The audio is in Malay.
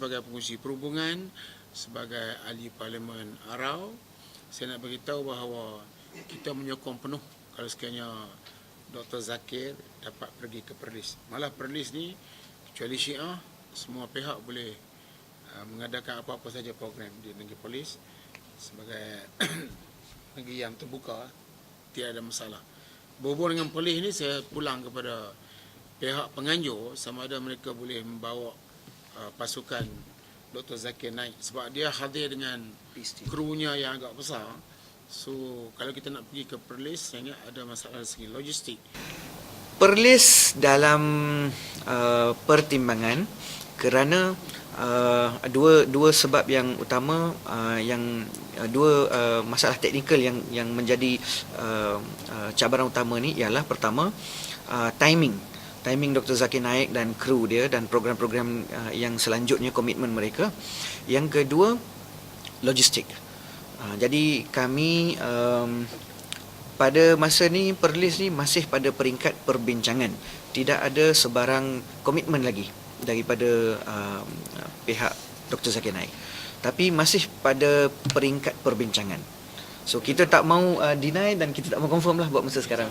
sebagai pengurusi perhubungan, sebagai ahli Parlimen Arau, saya nak beritahu bahawa kita menyokong penuh kalau sekiranya Dr. Zakir dapat pergi ke Perlis. Malah Perlis ni, kecuali Syiah, semua pihak boleh mengadakan apa-apa saja program di negeri Perlis sebagai negeri yang terbuka, tiada masalah. Berhubung dengan Perlis ni, saya pulang kepada pihak penganjur sama ada mereka boleh membawa pasukan Dr. Zakir naik sebab dia hadir dengan krunya yang agak besar. So kalau kita nak pergi ke Perlis, saya ingat ada masalah dari segi logistik. Perlis dalam pertimbangan kerana dua sebab yang utama, dua masalah teknikal yang menjadi cabaran utama ni ialah pertama timing Dr. Zakir naik dan kru dia dan program-program yang selanjutnya, komitmen mereka. Yang kedua, logistik. Jadi kami pada masa ni Perlis ni masih pada peringkat perbincangan. Tidak ada sebarang komitmen lagi daripada pihak Dr. Zakir Naik. Tapi masih pada peringkat perbincangan. So kita tak mau deny dan kita tak mau confirm lah buat masa sekarang.